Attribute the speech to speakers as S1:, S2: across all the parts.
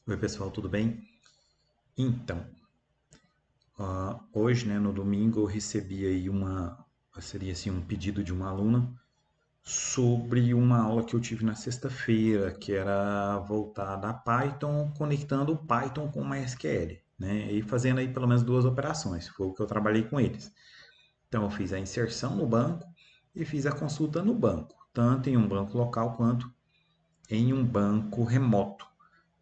S1: Oi, pessoal, tudo bem? Então, hoje, né, no domingo, eu recebi aí seria assim, um pedido de uma aluna sobre uma aula que eu tive na sexta-feira, que era voltada a Python, conectando o Python com o MySQL, né, e fazendo aí pelo menos duas operações, foi o que eu trabalhei com eles. Então, eu fiz a inserção no banco e fiz a consulta no banco, tanto em um banco local quanto em um banco remoto.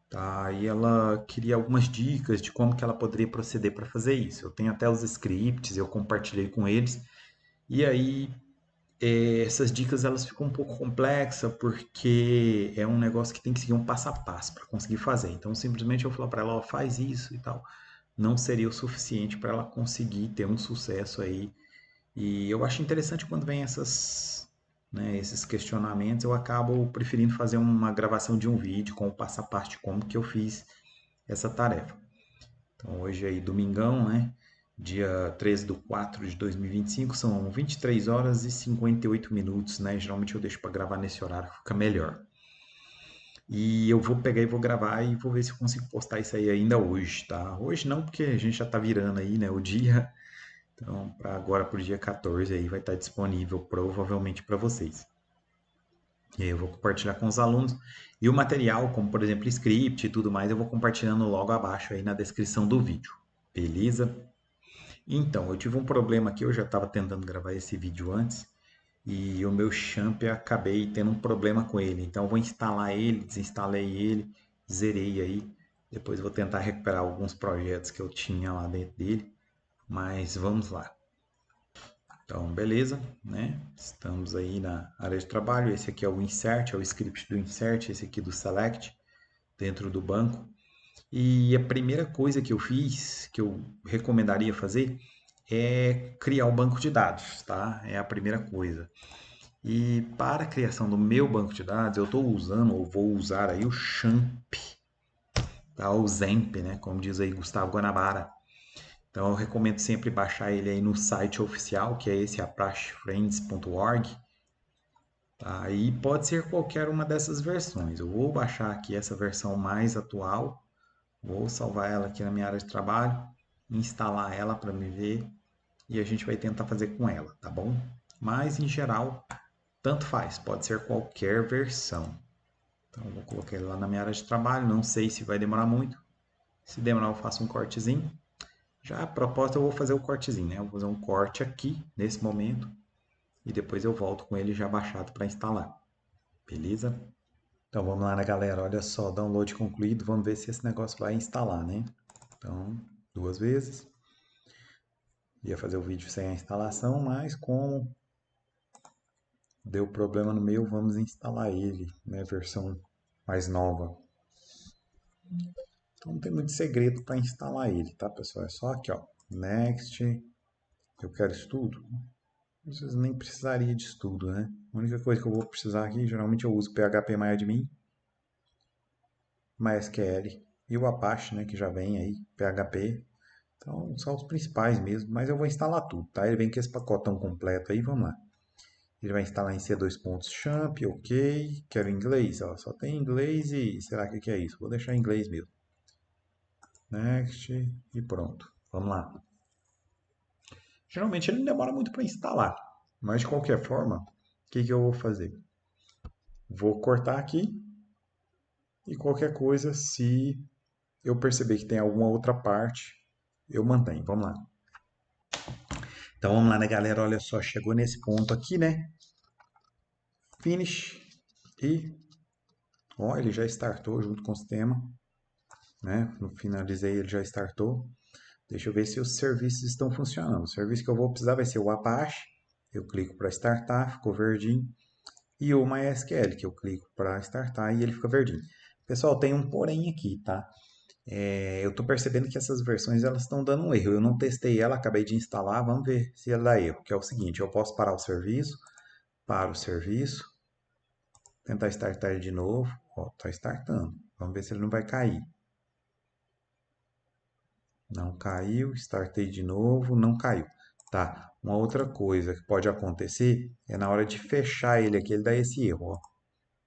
S1: Tá? E ela queria algumas dicas de como que ela poderia proceder para fazer isso. Eu tenho até os scripts, eu compartilhei com eles. E aí, essas dicas elas ficam um pouco complexas porque é um negócio que tem que seguir um passo a passo para conseguir fazer. Então, simplesmente eu falo para ela, ó, faz isso e tal. Não seria o suficiente para ela conseguir ter um sucesso aí. E eu acho interessante quando vem esses questionamentos, eu acabo preferindo fazer uma gravação de um vídeo com o passo a passo de como que eu fiz essa tarefa. Então, hoje aí, domingão, né? Dia 13 de 4 de 2025, são 23 horas e 58 minutos, né? Geralmente eu deixo para gravar nesse horário, fica melhor. E eu vou pegar e vou gravar e vou ver se eu consigo postar isso aí ainda hoje, tá? Hoje não, porque a gente já tá virando aí, né? O dia. Então, para agora, pro dia 14 aí, vai estar disponível provavelmente para vocês. E aí eu vou compartilhar com os alunos. E o material, como por exemplo script e tudo mais, eu vou compartilhando logo abaixo aí na descrição do vídeo. Beleza? Então, eu tive um problema aqui, eu já estava tentando gravar esse vídeo antes e o meu Champ acabei tendo um problema com ele. Então, eu vou instalar ele, desinstalei ele, zerei aí. Depois vou tentar recuperar alguns projetos que eu tinha lá dentro dele, mas vamos lá. Então, beleza, né? Estamos aí na área de trabalho. Esse aqui é o insert, é o script do insert, esse aqui do select dentro do banco. E a primeira coisa que eu fiz, que eu recomendaria fazer, é criar o banco de dados, tá? É a primeira coisa. E para a criação do meu banco de dados, eu estou usando, ou vou usar aí o Champ, tá? O Zemp, né? Como diz aí Gustavo Guanabara. Então eu recomendo sempre baixar ele aí no site oficial, que é esse aprachefriends.org. Tá? E pode ser qualquer uma dessas versões. Eu vou baixar aqui essa versão mais atual, vou salvar ela aqui na minha área de trabalho, instalar ela para me ver e a gente vai tentar fazer com ela, tá bom? Mas em geral, tanto faz, pode ser qualquer versão. Então vou colocar ele lá na minha área de trabalho, não sei se vai demorar muito. Se demorar, eu faço um cortezinho. Já a proposta eu vou fazer o cortezinho, né? Eu vou fazer um corte aqui nesse momento e depois eu volto com ele já baixado para instalar. Beleza? Então vamos lá, né, galera? Olha só, download concluído. Vamos ver se esse negócio vai instalar, né? Então, duas vezes. Ia fazer o vídeo sem a instalação, mas como deu problema no meu, vamos instalar ele, né? Versão mais nova. Então não tem muito segredo para instalar ele, tá, pessoal? É só aqui, ó. Next. Eu quero estudo. Vocês nem precisaria de estudo, né? A única coisa que eu vou precisar aqui, geralmente eu uso PHP MySQL e o Apache, né, que já vem aí, PHP. Então, são os principais mesmo, mas eu vou instalar tudo, tá? Ele vem com esse pacotão completo aí, vamos lá. Ele vai instalar em C2.champ, ok. Quero inglês, ó, só tem inglês e será que é isso? Vou deixar em inglês mesmo. Next e pronto. Vamos lá. Geralmente ele não demora muito para instalar, mas de qualquer forma, o que eu vou fazer? Vou cortar aqui e qualquer coisa, se eu perceber que tem alguma outra parte, eu mantenho. Vamos lá. Então vamos lá, né, galera? Olha só, chegou nesse ponto aqui, né? Finish e ó, ele já startou junto com o sistema, né? No finalizei, ele já startou. Deixa eu ver se os serviços estão funcionando. O serviço que eu vou precisar vai ser o Apache. Eu clico para startar, ficou verdinho. E o MySQL, que eu clico para startar e ele fica verdinho. Pessoal, tem um porém aqui, tá? Eu estou percebendo que essas versões elas estão dando um erro. Eu não testei ela, acabei de instalar. Vamos ver se ela dá erro. Que é o seguinte: eu posso parar o serviço, para o serviço, tentar startar ele de novo. Ó, tá startando. Vamos ver se ele não vai cair. Não caiu, startei de novo, não caiu. Tá. Uma outra coisa que pode acontecer é na hora de fechar ele aqui, ele dá esse erro, ó.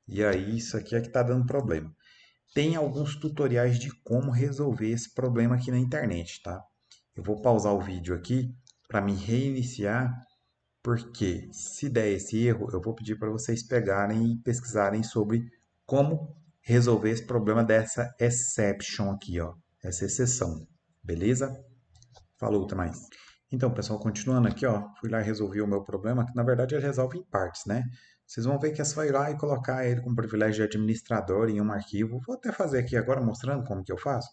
S1: E aí, isso aqui é que tá dando problema. tem alguns tutoriais de como resolver esse problema aqui na internet, tá? Eu vou pausar o vídeo aqui para me reiniciar, porque se der esse erro, eu vou pedir para vocês pegarem e pesquisarem sobre como resolver esse problema dessa exception aqui, ó, essa exceção, beleza? Falou, até mais. Então, pessoal, continuando aqui, ó, fui lá e resolvi o meu problema, que na verdade ele resolve em partes, né? Vocês vão ver que é só ir lá e colocar ele com privilégio de administrador em um arquivo. Vou até fazer aqui agora mostrando como que eu faço.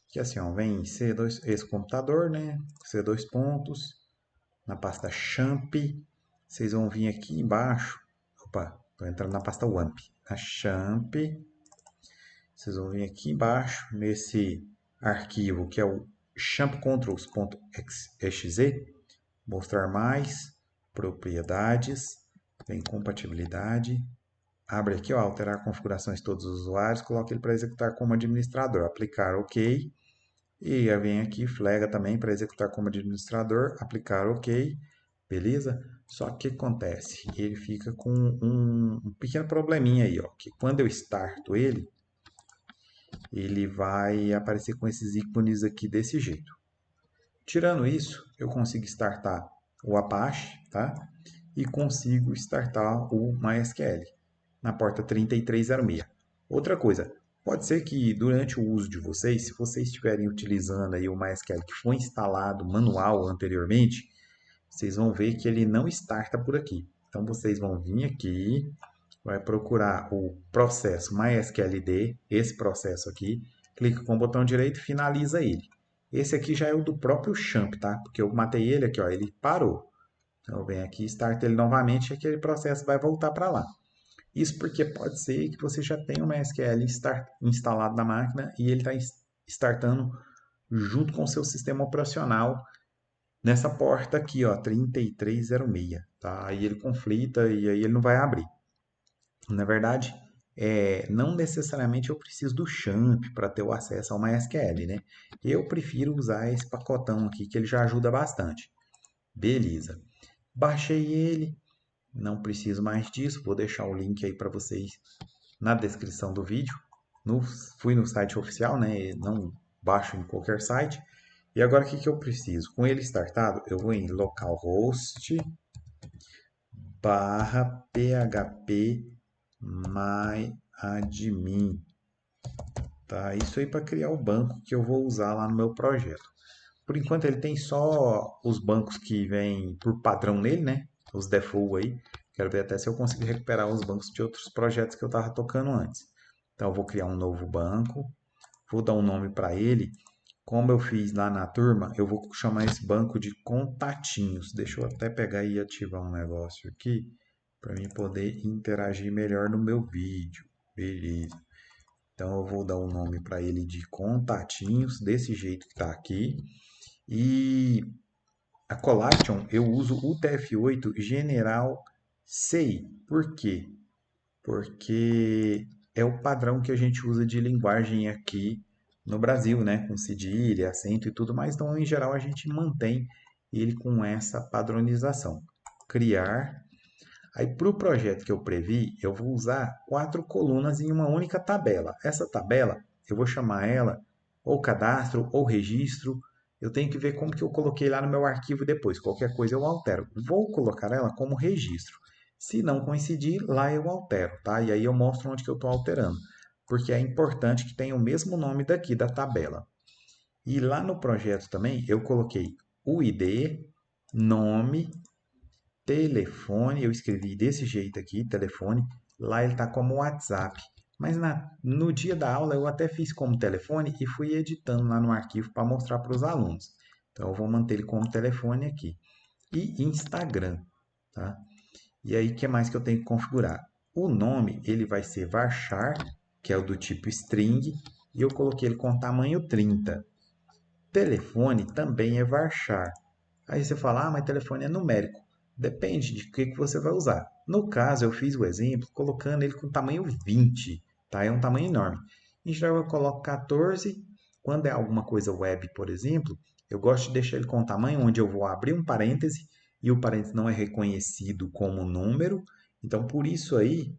S1: Que assim, ó, vem C2, esse computador, né? C2 pontos, na pasta champ. Vocês vão vir aqui embaixo. Opa, estou entrando na pasta wamp. Na champ. Vocês vão vir aqui embaixo nesse arquivo que é o champcontrols.exe, mostrar mais, propriedades, vem compatibilidade, abre aqui, ó, alterar configurações de todos os usuários, coloca ele para executar como administrador, aplicar OK, e vem aqui, flaga também para executar como administrador, aplicar OK, beleza? Só que o que acontece? Ele fica com um pequeno probleminha aí, ó, que quando eu starto ele vai aparecer com esses ícones aqui desse jeito. Tirando isso, eu consigo startar o Apache, tá? E consigo startar o MySQL na porta 3306. Outra coisa, pode ser que durante o uso de vocês, se vocês estiverem utilizando aí o MySQL que foi instalado manual anteriormente, vocês vão ver que ele não starta por aqui. Então vocês vão vir aqui, vai procurar o processo MySQLD, esse processo aqui, clica com o botão direito e finaliza ele. Esse aqui já é o do próprio champ, tá? Porque eu matei ele aqui, ó, ele parou. Então eu venho aqui, start ele novamente e aquele processo vai voltar para lá. Isso porque pode ser que você já tenha o MySQL instalado na máquina e ele está startando junto com o seu sistema operacional nessa porta aqui, ó, 3306, tá? Aí ele conflita e aí ele não vai abrir. Na verdade, não necessariamente eu preciso do champ para ter o acesso ao MySQL, né? Eu prefiro usar esse pacotão aqui que ele já ajuda bastante. Beleza. Baixei ele, não preciso mais disso, vou deixar o link aí para vocês na descrição do vídeo. Fui no site oficial, né? Não baixo em qualquer site. E agora o que eu preciso? Com ele startado, eu vou em localhost barra php myadmin. Tá? Isso aí para criar o banco que eu vou usar lá no meu projeto. Por enquanto ele tem só os bancos que vêm por padrão nele, né? Os default aí. Quero ver até se eu consigo recuperar os bancos de outros projetos que eu estava tocando antes. Então eu vou criar um novo banco, vou dar um nome para ele. Como eu fiz lá na turma, eu vou chamar esse banco de contatinhos. Deixa eu até pegar e ativar um negócio aqui para mim poder interagir melhor no meu vídeo. Beleza. Então eu vou dar um nome para ele de contatinhos, desse jeito que está aqui. E a Collation eu uso o TF8 General CI. Por quê? Porque é o padrão que a gente usa de linguagem aqui no Brasil, né? Com cedilha, acento e tudo mais. Então, em geral, a gente mantém ele com essa padronização. Criar. Aí, para o projeto que eu previ, eu vou usar 4 colunas em uma única tabela. Essa tabela, eu vou chamar ela ou cadastro ou registro. Eu tenho que ver como que eu coloquei lá no meu arquivo depois. Qualquer coisa eu altero. Vou colocar ela como registro. Se não coincidir, lá eu altero, tá? E aí eu mostro onde que eu estou alterando. Porque é importante que tenha o mesmo nome daqui da tabela. E lá no projeto também eu coloquei o ID, nome, telefone, eu escrevi desse jeito aqui, telefone, lá ele está como WhatsApp. Mas no dia da aula eu até fiz como telefone e fui editando lá no arquivo para mostrar para os alunos. Então eu vou manter ele como telefone aqui. E Instagram, tá? E aí o que mais que eu tenho que configurar? O nome ele vai ser varchar, que é o do tipo string, e eu coloquei ele com tamanho 30. Telefone também é varchar. Aí você fala, mas telefone é numérico. Depende de que você vai usar. No caso, eu fiz o exemplo colocando ele com tamanho 20, tá? É um tamanho enorme. Em geral, eu coloco 14. Quando é alguma coisa web, por exemplo, eu gosto de deixar ele com um tamanho onde eu vou abrir um parêntese e o parêntese não é reconhecido como número. Então, por isso aí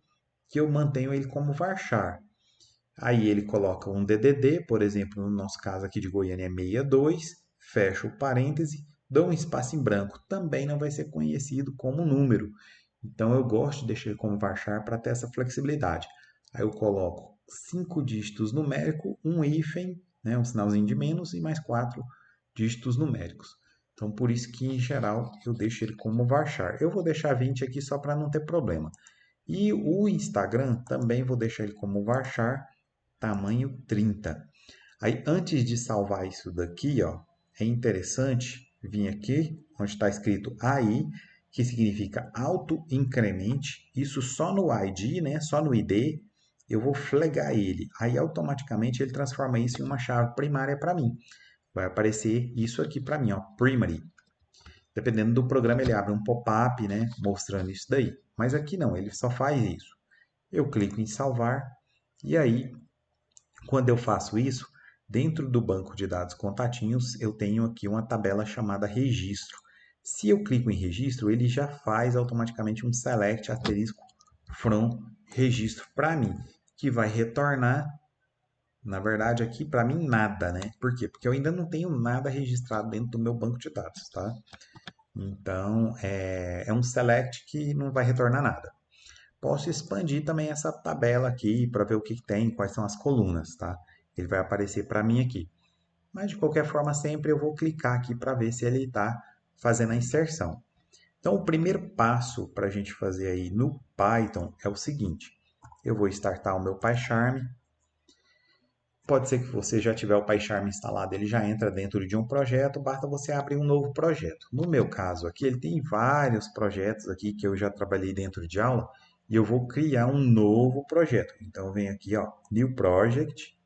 S1: que eu mantenho ele como varchar. Aí ele coloca um DDD, por exemplo, no nosso caso aqui de Goiânia é 62, fecha o parêntese, dá um espaço em branco. Também não vai ser conhecido como número. Então eu gosto de deixar ele como varchar para ter essa flexibilidade. Aí eu coloco 5 dígitos numéricos, um hífen, né, um sinalzinho de menos e mais 4 dígitos numéricos. Então por isso que em geral eu deixo ele como varchar. Eu vou deixar 20 aqui só para não ter problema. E o Instagram também vou deixar ele como varchar tamanho 30. Aí, antes de salvar isso daqui, ó, é interessante vir aqui, onde está escrito AI, que significa auto-incremente. Isso só no ID, né? Só no ID, eu vou flagar ele. Aí, automaticamente, ele transforma isso em uma chave primária para mim. Vai aparecer isso aqui para mim, ó, primary. Dependendo do programa, ele abre um pop-up, né? Mostrando isso daí. Mas aqui não, ele só faz isso. Eu clico em salvar e aí quando eu faço isso, dentro do banco de dados contatinhos, eu tenho aqui uma tabela chamada registro. Se eu clico em registro, ele já faz automaticamente um select asterisco from registro para mim, que vai retornar, na verdade, aqui para mim nada, né? Por quê? Porque eu ainda não tenho nada registrado dentro do meu banco de dados, tá? Então, é um select que não vai retornar nada. Posso expandir também essa tabela aqui para ver o que tem, quais são as colunas, tá? Ele vai aparecer para mim aqui. Mas de qualquer forma, sempre eu vou clicar aqui para ver se ele está fazendo a inserção. Então, o primeiro passo para a gente fazer aí no Python é o seguinte: eu vou startar o meu PyCharm. Pode ser que você já tiver o PyCharm instalado, ele já entra dentro de um projeto, basta você abrir um novo projeto. No meu caso aqui, ele tem vários projetos aqui que eu já trabalhei dentro de aula e eu vou criar um novo projeto. Então, eu venho aqui, ó, New Project,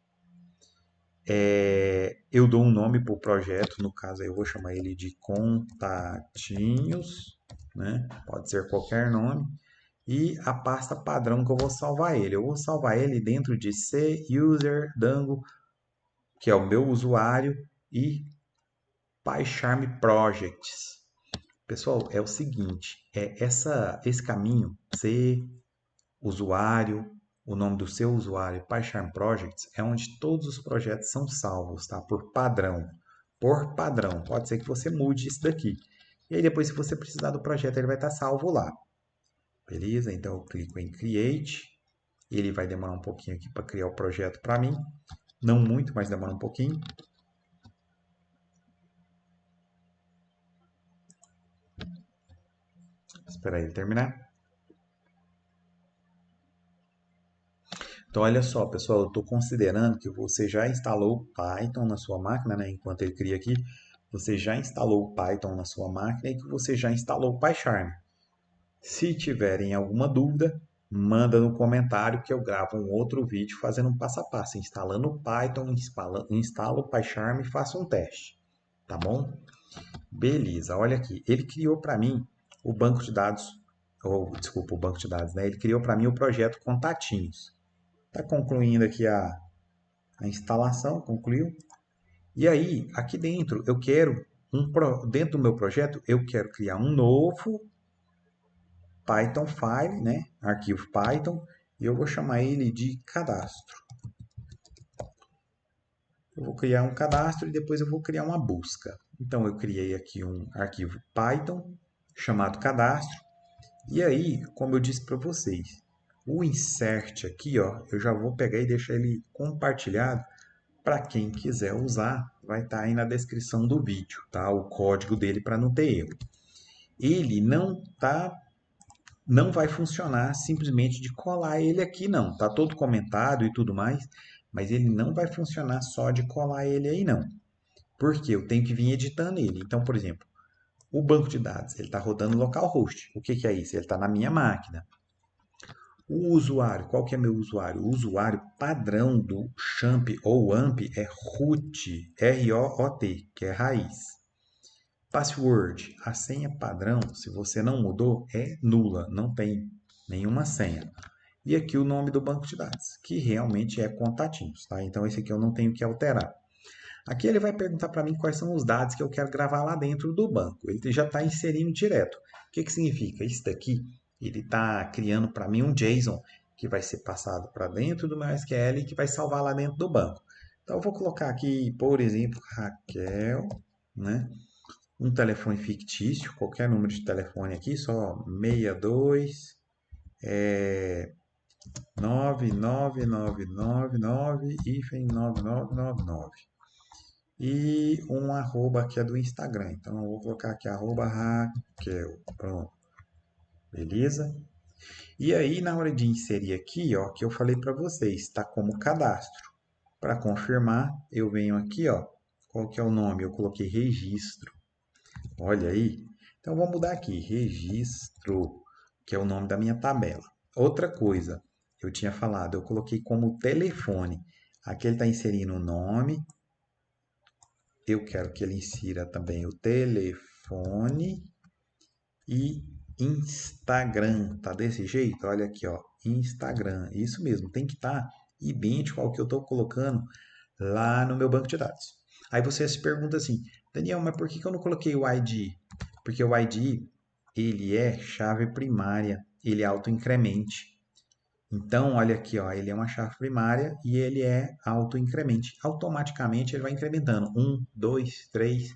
S1: eu dou um nome para o projeto, no caso eu vou chamar ele de Contatinhos, né? Pode ser qualquer nome. E a pasta padrão que eu vou salvar ele. Eu vou salvar ele dentro de C, User, Dango, que é o meu usuário, e PyCharm Projects. Pessoal, é o seguinte, esse caminho, C, usuário, o nome do seu usuário, PyCharm Projects, é onde todos os projetos são salvos, tá? Por padrão. Por padrão. Pode ser que você mude isso daqui. E aí depois, se você precisar do projeto, ele vai estar salvo lá. Beleza? Então eu clico em Create. Ele vai demorar um pouquinho aqui para criar o projeto para mim. Não muito, mas demora um pouquinho. Espera ele terminar. Então, olha só, pessoal, eu estou considerando que você já instalou o Python na sua máquina, né? Enquanto ele cria aqui, você já instalou o Python na sua máquina e que você já instalou o PyCharm. Se tiverem alguma dúvida, manda no comentário que eu gravo um outro vídeo fazendo um passo a passo, instalando o Python, instala o PyCharm e faça um teste, tá bom? Beleza, olha aqui, ele criou para mim o banco de dados, ou desculpa, o banco de dados, né? Ele criou para mim o projeto Contatinhos. Está concluindo aqui a instalação, concluiu. E aí, aqui dentro, eu quero, dentro do meu projeto, eu quero criar um novo Python file, né? Arquivo Python, e eu vou chamar ele de cadastro. Eu vou criar um cadastro e depois eu vou criar uma busca. Então, eu criei aqui um arquivo Python chamado cadastro. E aí, como eu disse para vocês, o insert aqui, ó, eu já vou pegar e deixar ele compartilhado para quem quiser usar. Vai estar aí na descrição do vídeo, tá? O código dele para não ter erro. Ele não vai funcionar simplesmente de colar ele aqui, não. Tá todo comentado e tudo mais, mas ele não vai funcionar só de colar ele aí, não. Porque eu tenho que vir editando ele. Então, por exemplo, o banco de dados, ele está rodando localhost. O que é isso? Ele está na minha máquina. O usuário, qual que é meu usuário? O usuário padrão do Champ ou AMP é root, R-O-O-T, que é raiz. Password, a senha padrão, se você não mudou, é nula, não tem nenhuma senha. E aqui o nome do banco de dados, que realmente é contatinhos, tá? Então esse aqui eu não tenho que alterar. Aqui ele vai perguntar para mim quais são os dados que eu quero gravar lá dentro do banco. Ele já está inserindo direto. O que significa? Isso daqui, ele está criando para mim um JSON que vai ser passado para dentro do MySQL e que vai salvar lá dentro do banco. Então, eu vou colocar aqui, por exemplo, Raquel, né? Um telefone fictício, qualquer número de telefone aqui, só 62 99999 hífen 9999. E um arroba que é do Instagram. Então eu vou colocar aqui arroba Raquel. Pronto. Beleza? E aí na hora de inserir aqui, ó, que eu falei para vocês, está como cadastro. Para confirmar, eu venho aqui, ó. Qual que é o nome? Eu coloquei registro. Olha aí. Então vou mudar aqui, registro, que é o nome da minha tabela. Outra coisa, eu tinha falado, eu coloquei como telefone. Aqui ele está inserindo o nome. Eu quero que ele insira também o telefone e Instagram. Tá desse jeito? Olha aqui, ó, Instagram. Isso mesmo, tem que estar idêntico ao que eu estou colocando lá no meu banco de dados. Aí você se pergunta assim, Daniel, mas por que eu não coloquei o ID? Porque o ID, ele é chave primária, ele é autoincremente. Então, olha aqui, ó, ele é uma chave primária e ele é autoincremente. Automaticamente ele vai incrementando. 1, 2, 3.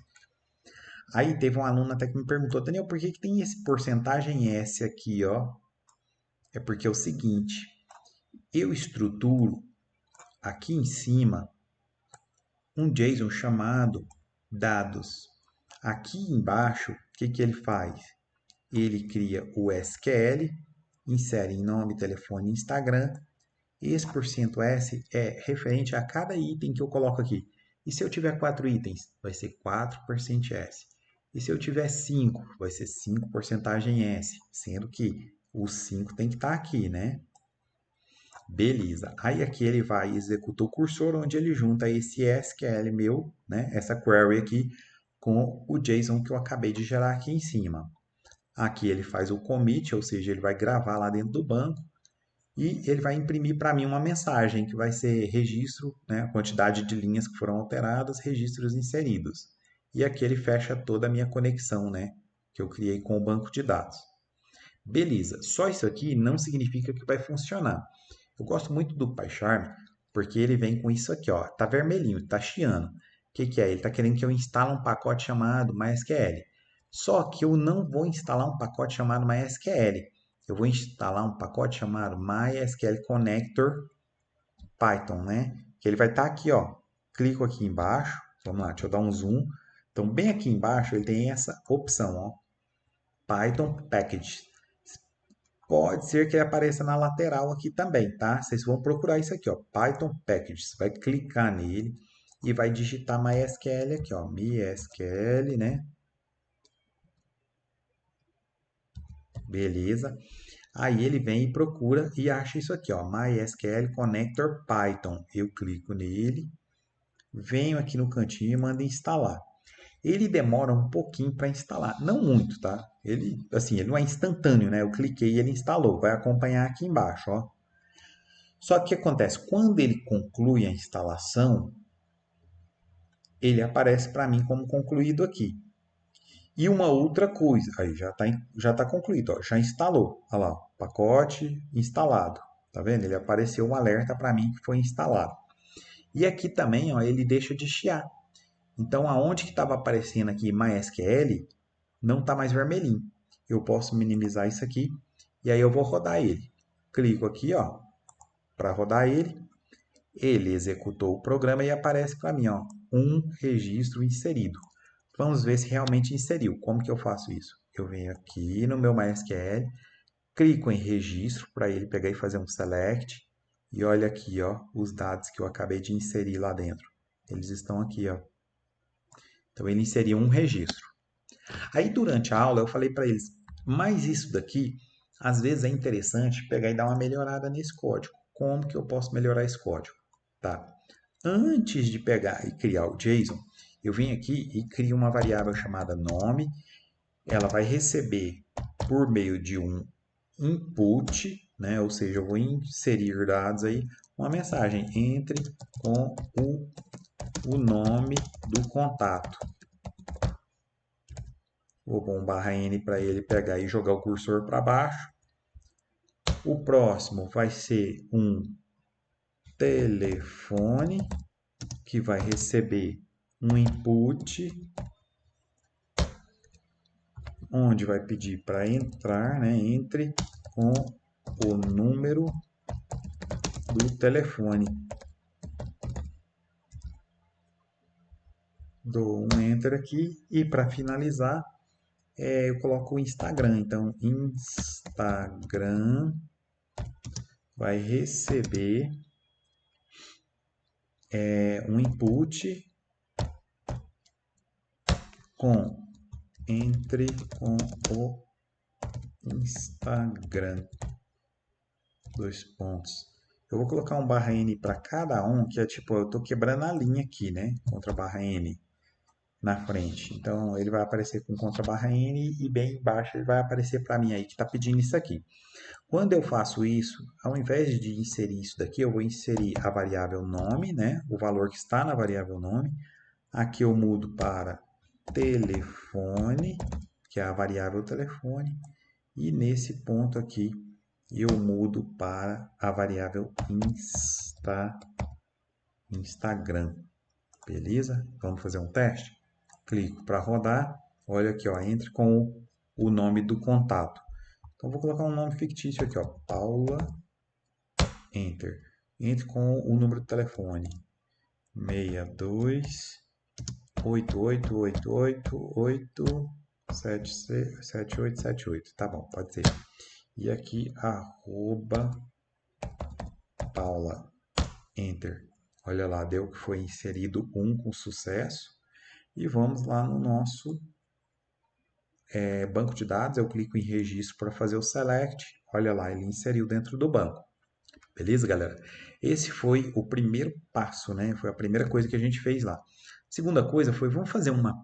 S1: Aí teve um aluno até que me perguntou, Daniel, por que tem esse porcentagem S aqui, ó? É porque é o seguinte, eu estruturo aqui em cima um JSON chamado dados. Aqui embaixo, o que ele faz? Ele cria o SQL, insere em nome, telefone e Instagram. Esse %S é referente a cada item que eu coloco aqui. E se eu tiver 4 itens, vai ser 4%S. E se eu tiver 5, vai ser 5%S, sendo que os 5 tem que estar aqui, né? Beleza. Aí aqui ele vai executar o cursor, onde ele junta esse SQL meu, né? Essa query aqui, com o JSON que eu acabei de gerar aqui em cima. Aqui ele faz o commit, ou seja, ele vai gravar lá dentro do banco e ele vai imprimir para mim uma mensagem que vai ser registro, né, a quantidade de linhas que foram alteradas, registros inseridos. E aqui ele fecha toda a minha conexão, né, que eu criei com o banco de dados. Beleza, só isso aqui não significa que vai funcionar. Eu gosto muito do PyCharm porque ele vem com isso aqui, ó, tá vermelhinho, tá chiando. O que é? Ele está querendo que eu instale um pacote chamado MySQL. Só que eu não vou instalar um pacote chamado MySQL. Eu vou instalar um pacote chamado MySQL Connector Python, né? Que ele vai estar aqui, ó. Clico aqui embaixo. Vamos lá, deixa eu dar um zoom. Então, bem aqui embaixo, ele tem essa opção, ó. Python Package. Pode ser que ele apareça na lateral aqui também, tá? Vocês vão procurar isso aqui, ó. Python Package. Você vai clicar nele e vai digitar MySQL aqui, ó. MySQL, né? Beleza. Aí ele vem e procura e acha isso aqui, ó, MySQL Connector Python. Eu clico nele, venho aqui no cantinho e mando instalar. Ele demora um pouquinho para instalar, não muito, tá? Ele, assim, ele não é instantâneo, né? Eu cliquei e ele instalou. Vai acompanhar aqui embaixo, ó. Só que o que acontece? Quando ele conclui a instalação, ele aparece para mim como concluído aqui. E uma outra coisa, aí já tá concluído, ó, já instalou. Olha lá, pacote instalado. Tá vendo? Ele apareceu um alerta para mim que foi instalado. E aqui também, ó, ele deixa de chiar. Então, aonde que estava aparecendo aqui MySQL, não está mais vermelhinho. Eu posso minimizar isso aqui e aí eu vou rodar ele. Clico aqui, ó, para rodar ele. Ele executou o programa e aparece para mim, ó, um registro inserido. Vamos ver se realmente inseriu. Como que eu faço isso? Eu venho aqui no meu MySQL, clico em registro para ele pegar e fazer um select. E olha aqui, ó, os dados que eu acabei de inserir lá dentro. Eles estão aqui, ó. Então ele inseriu um registro. Aí durante a aula eu falei para eles, mas isso daqui, às vezes é interessante pegar e dar uma melhorada nesse código. Como que eu posso melhorar esse código? Tá. Antes de pegar e criar o JSON, eu venho aqui e crio uma variável chamada nome. Ela vai receber por meio de um input, né? Ou seja, eu vou inserir dados aí, uma mensagem, entre com o nome do contato. Vou pôr um /n para ele pegar e jogar o cursor para baixo. O próximo vai ser um telefone, que vai receber um input, onde vai pedir para entrar, né? Entre com o número do telefone. Dou um enter aqui e para finalizar eu coloco o Instagram. Então, Instagram vai receber um input com entre com o Instagram. Dois pontos. Eu vou colocar um barra N para cada um, que é tipo, eu estou quebrando a linha aqui, né? Contra barra N na frente. Então, ele vai aparecer com contra barra N e bem embaixo ele vai aparecer para mim aí que está pedindo isso aqui. Quando eu faço isso, ao invés de inserir isso daqui, eu vou inserir a variável nome, né? O valor que está na variável nome. Aqui eu mudo para telefone, que é a variável telefone. E nesse ponto aqui, eu mudo para a variável Instagram. Beleza? Vamos fazer um teste? Clico para rodar. Olha aqui, ó, entre com o nome do contato. Então, vou colocar um nome fictício aqui, ó, Paula. Enter. Entre com o número do telefone. 62 8888 7878. Tá bom, pode ser. E aqui, arroba Paula. Enter. Olha lá, deu que foi inserido um com sucesso. E vamos lá no nosso banco de dados. Eu clico em registro para fazer o select. Olha lá, ele inseriu dentro do banco. Beleza, galera? Esse foi o primeiro passo, né? Foi a primeira coisa que a gente fez lá. Segunda coisa foi, vamos fazer uma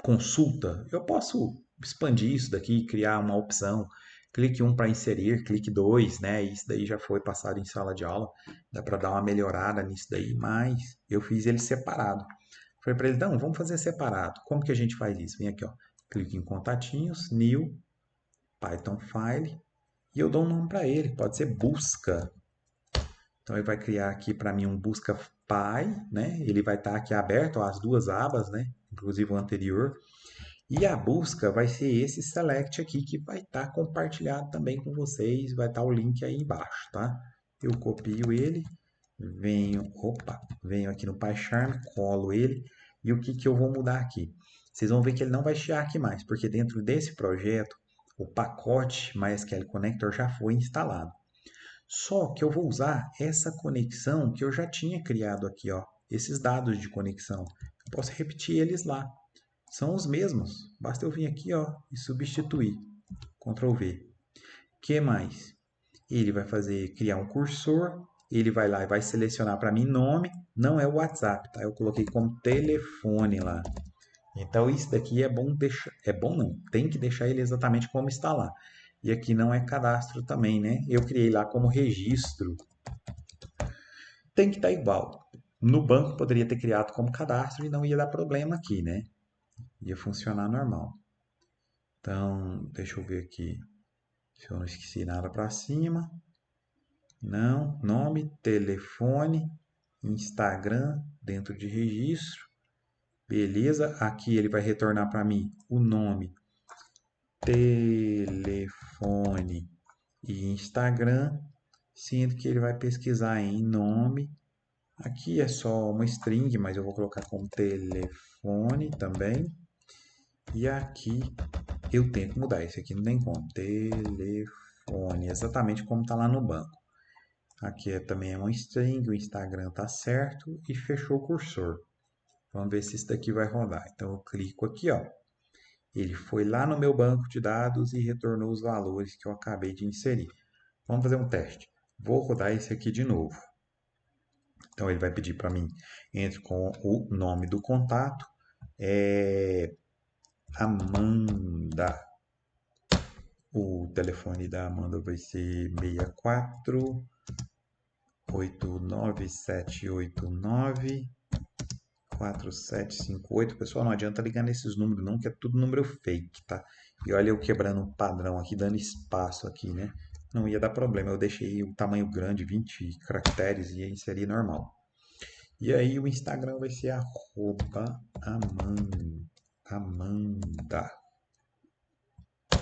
S1: consulta. Eu posso expandir isso daqui, criar uma opção. Clique 1 para inserir, clique 2, né? Isso daí já foi passado em sala de aula. Dá para dar uma melhorada nisso daí, mas eu fiz ele separado. Falei para ele, não, vamos fazer separado. Como que a gente faz isso? Vem aqui, ó. Clique em contatinhos, new, Python file, e eu dou um nome para ele. Pode ser busca. Então ele vai criar aqui para mim um busca py, né? Ele vai estar aqui aberto, ó, as duas abas, né? Inclusive o anterior. E a busca vai ser esse select aqui que vai estar compartilhado também com vocês. Vai estar o link aí embaixo, tá? Eu copio ele, venho aqui no PyCharm, colo ele. E o que eu vou mudar aqui? Vocês vão ver que ele não vai chiar aqui mais, porque dentro desse projeto, o pacote MySQL Connector já foi instalado. Só que eu vou usar essa conexão que eu já tinha criado aqui, ó, esses dados de conexão. Eu posso repetir eles lá. São os mesmos. Basta eu vir aqui, ó, e substituir. Ctrl V. Que mais? Ele vai criar um cursor. Ele vai lá e vai selecionar para mim nome. Não é o WhatsApp, tá? Eu coloquei como telefone lá. Então isso daqui é bom deixar, é bom não, tem que deixar ele exatamente como está lá. E aqui não é cadastro também, né? Eu criei lá como registro. Tem que estar igual. No banco poderia ter criado como cadastro e não ia dar problema aqui, né? Ia funcionar normal. Então, deixa eu ver aqui se eu não esqueci nada para cima. Não, nome, telefone, Instagram dentro de registro. Beleza, aqui ele vai retornar para mim o nome, telefone e Instagram, sendo que ele vai pesquisar em nome. Aqui é só uma string, mas eu vou colocar como telefone também. E aqui eu tenho que mudar. Esse aqui não tem como. Telefone, exatamente como está lá no banco. Aqui também é uma string, o Instagram está certo e fechou o cursor. Vamos ver se isso daqui vai rodar. Então eu clico aqui, ó. Ele foi lá no meu banco de dados e retornou os valores que eu acabei de inserir. Vamos fazer um teste. Vou rodar esse aqui de novo. Então ele vai pedir para mim, entre com o nome do contato, Amanda. O telefone da Amanda vai ser 64 89789 4758. Pessoal, não adianta ligar nesses números não, que é tudo número fake, tá? E olha eu quebrando um padrão aqui, dando espaço aqui, né? não ia dar problema. Eu deixei o tamanho grande, 20 caracteres, e aí seria normal. E aí o Instagram vai ser Amanda.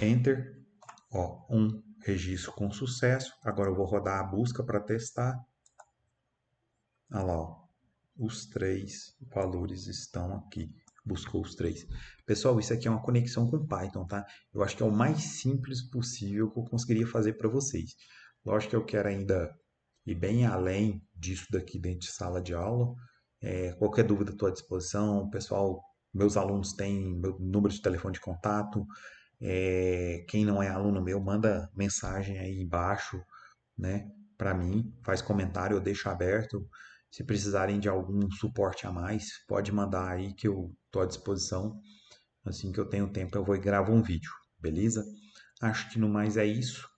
S1: Enter. Ó, registro com sucesso. Agora eu vou rodar a busca para testar. Olha lá, ó. Os três valores estão aqui. Buscou os três. Pessoal, isso aqui é uma conexão com Python, tá? Eu acho que é o mais simples possível que eu conseguiria fazer para vocês. Lógico que eu quero ainda ir bem além disso daqui dentro de sala de aula. Qualquer dúvida estou à disposição. Pessoal, meus alunos têm meu número de telefone de contato. Quem não é aluno meu, manda mensagem aí embaixo, né, para mim, faz comentário, eu deixo aberto. Se precisarem de algum suporte a mais, pode mandar aí que eu estou à disposição. Assim que eu tenho tempo, eu vou e gravo um vídeo, beleza? Acho que no mais é isso.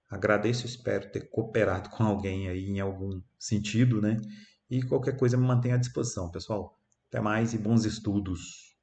S1: Agradeço, espero ter cooperado com alguém aí em algum sentido, né? E qualquer coisa me mantenha à disposição, pessoal. Até mais e bons estudos.